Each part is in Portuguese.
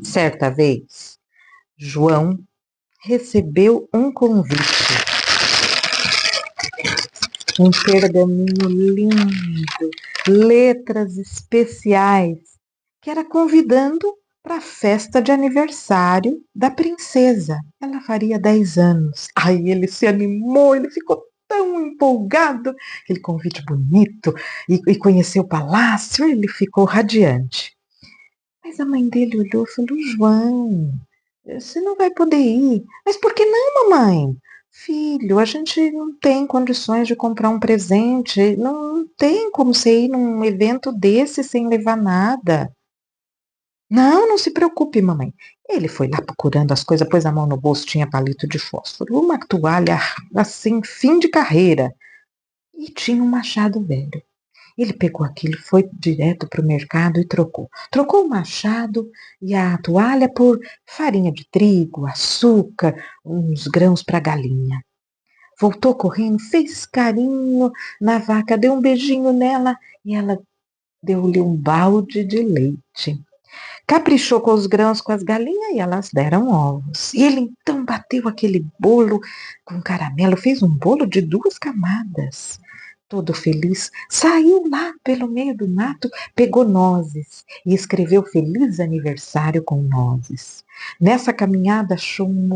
Certa vez, João recebeu um convite, um pergaminho lindo, letras especiais, que era convidando para a festa de aniversário da princesa. Ela faria 10 anos. Aí ele se animou, ele ficou tão empolgado, aquele convite bonito, e conheceu o palácio, ele ficou radiante. Mas a mãe dele olhou e falou: João, você não vai poder ir. Mas por que não, mamãe? Filho, a gente não tem condições de comprar um presente. Não tem como você ir num evento desse sem levar nada. Não, não se preocupe, mamãe. Ele foi lá procurando as coisas, pôs a mão no bolso, tinha palito de fósforo, uma toalha assim, fim de carreira, e tinha um machado velho. Ele pegou aquilo, foi direto para o mercado e trocou. Trocou o machado e a toalha por farinha de trigo, açúcar, uns grãos para galinha. Voltou correndo, fez carinho na vaca, deu um beijinho nela e ela deu-lhe um balde de leite. Caprichou com os grãos com as galinhas e elas deram ovos. E ele então bateu aquele bolo com caramelo, fez um bolo de 2 camadas. Todo feliz, saiu lá pelo meio do mato, pegou nozes e escreveu feliz aniversário com nozes. Nessa caminhada achou um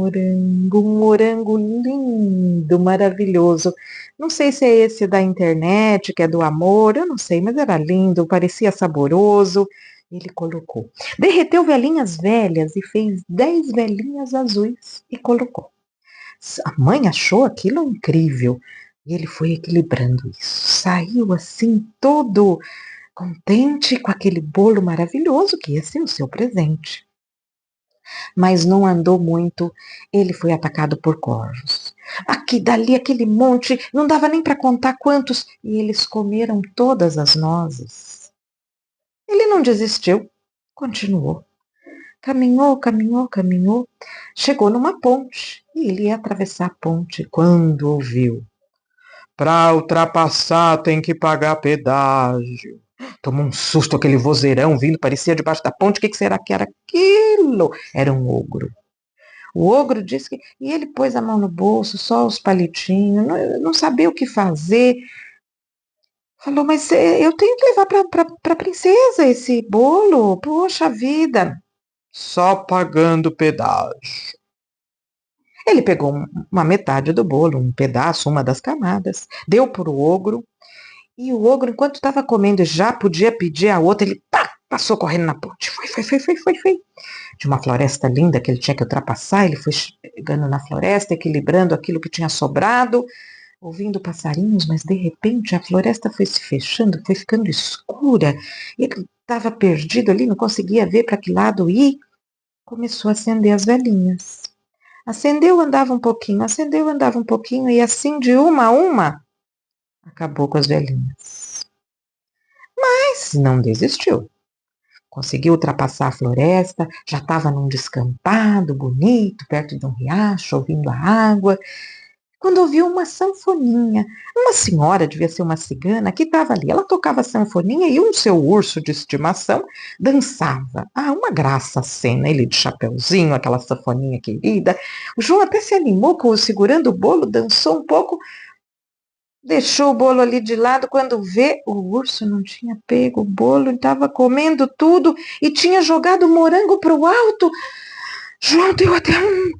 morango lindo, maravilhoso. Não sei se é esse da internet, que é do amor, eu não sei, mas era lindo, parecia saboroso. Ele colocou. Derreteu velhinhas velhas e fez 10 velhinhas azuis e colocou. A mãe achou aquilo incrível e ele foi equilibrando isso. Saiu assim todo contente com aquele bolo maravilhoso que ia ser o seu presente. Mas não andou muito, ele foi atacado por corvos. Aqui, dali, aquele monte, não dava nem para contar quantos, e eles comeram todas as nozes. Ele não desistiu, continuou. Caminhou, caminhou, caminhou, chegou numa ponte e ele ia atravessar a ponte quando ouviu: para ultrapassar tem que pagar pedágio. Tomou um susto, aquele vozeirão vindo, parecia debaixo da ponte. O que será que era aquilo? Era um ogro. O ogro disse que... E ele pôs a mão no bolso, só os palitinhos, não sabia o que fazer. Falou, mas eu tenho que levar para a princesa esse bolo. Poxa vida. Só pagando pedágio. Ele pegou uma metade do bolo, um pedaço, uma das camadas, deu para o ogro, e o ogro, enquanto estava comendo e já podia pedir a outra, ele passou correndo na ponte. Foi. De uma floresta linda que ele tinha que ultrapassar, ele foi chegando na floresta, equilibrando aquilo que tinha sobrado, ouvindo passarinhos, mas de repente a floresta foi se fechando, foi ficando escura, e ele estava perdido ali, não conseguia ver para que lado ir. Começou a acender as velhinhas. Acendeu, acendeu, andava um pouquinho, e assim, de uma a uma, acabou com as velhinhas. Mas não desistiu. Conseguiu ultrapassar a floresta, já estava num descampado bonito, perto de um riacho, ouvindo a água, quando ouviu uma sanfoninha. Uma senhora, devia ser uma cigana, que estava ali. Ela tocava sanfoninha e o seu urso de estimação dançava. Ah, uma graça a cena, ele de chapeuzinho, aquela sanfoninha querida. O João até se animou, segurando o bolo, dançou um pouco, deixou o bolo ali de lado. Quando vê, o urso não tinha pego o bolo, estava comendo tudo e tinha jogado o morango para o alto. João deu até um...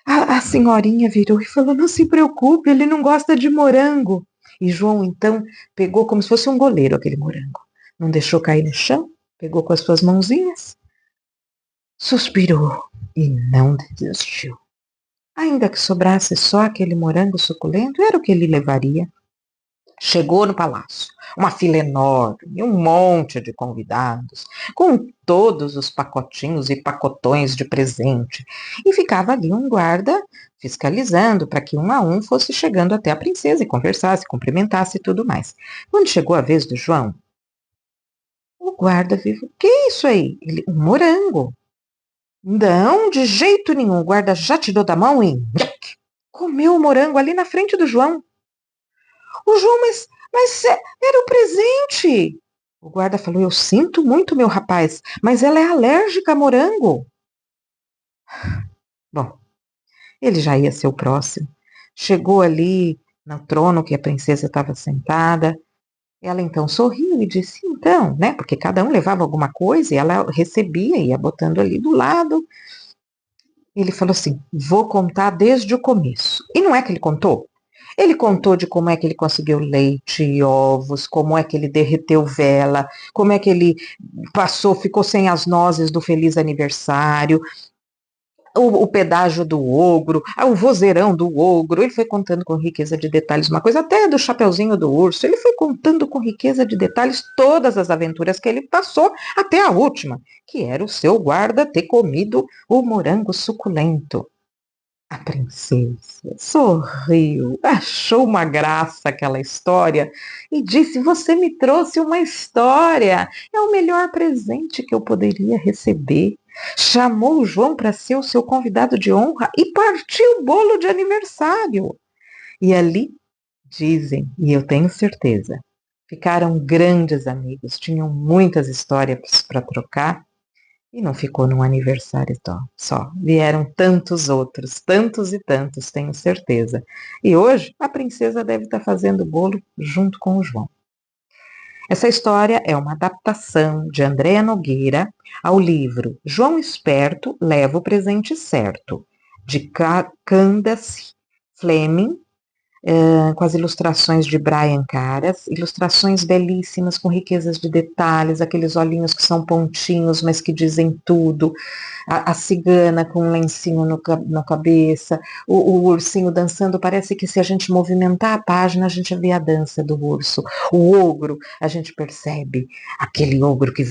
A senhorinha virou e falou: não se preocupe, ele não gosta de morango. E João, então, pegou como se fosse um goleiro aquele morango. Não deixou cair no chão, pegou com as suas mãozinhas, suspirou e não desistiu. Ainda que sobrasse só aquele morango suculento, era o que ele levaria. Chegou no palácio, uma fila enorme, um monte de convidados, com todos os pacotinhos e pacotões de presente. E ficava ali um guarda fiscalizando para que um a um fosse chegando até a princesa e conversasse, cumprimentasse e tudo mais. Quando chegou a vez do João, o guarda viu: o que é isso aí? Ele: um morango. Não, de jeito nenhum. O guarda já tirou da mão e comeu o morango ali na frente do João. O João, mas era o presente. O guarda falou: eu sinto muito, meu rapaz, mas ela é alérgica a morango. Bom, ele já ia ser o próximo. Chegou ali no trono que a princesa estava sentada. Ela então sorriu e disse: então, né? Porque cada um levava alguma coisa e ela recebia e ia botando ali do lado. Ele falou assim: vou contar desde o começo. E não é que ele contou? Ele contou de como é que ele conseguiu leite e ovos, como é que ele derreteu vela, como é que ele passou, ficou sem as nozes do feliz aniversário, o pedágio do ogro, o vozeirão do ogro. Ele foi contando com riqueza de detalhes uma coisa, até do chapeuzinho do urso. Ele foi contando com riqueza de detalhes todas as aventuras que ele passou, até a última, que era o seu guarda ter comido o morango suculento. A princesa sorriu, achou uma graça aquela história e disse: você me trouxe uma história, é o melhor presente que eu poderia receber. Chamou o João para ser o seu convidado de honra e partiu o bolo de aniversário. E ali, dizem, e eu tenho certeza, ficaram grandes amigos, tinham muitas histórias para trocar. E não ficou num aniversário só. Vieram tantos outros, tantos e tantos, tenho certeza. E hoje a princesa deve estar fazendo bolo junto com o João. Essa história é uma adaptação de Andréa Nogueira ao livro João Esperto leva o presente certo, de Candace Fleming, com as ilustrações de Brian Caras, ilustrações belíssimas, com riquezas de detalhes, aqueles olhinhos que são pontinhos, mas que dizem tudo, a cigana com um lencinho na cabeça, o ursinho dançando, parece que se a gente movimentar a página, a gente vê a dança do urso. O ogro, a gente percebe aquele ogro que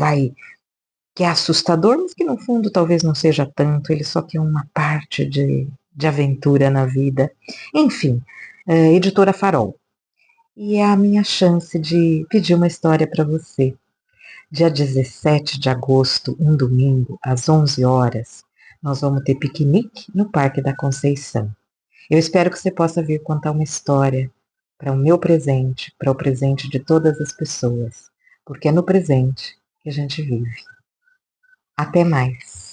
é assustador, mas que no fundo talvez não seja tanto, ele só tem uma parte de aventura na vida. Enfim, Editora Farol. E é a minha chance de pedir uma história para você. Dia 17 de agosto, um domingo, às 11 horas, nós vamos ter piquenique no Parque da Conceição. Eu espero que você possa vir contar uma história para o meu presente, para o presente de todas as pessoas, porque é no presente que a gente vive. Até mais!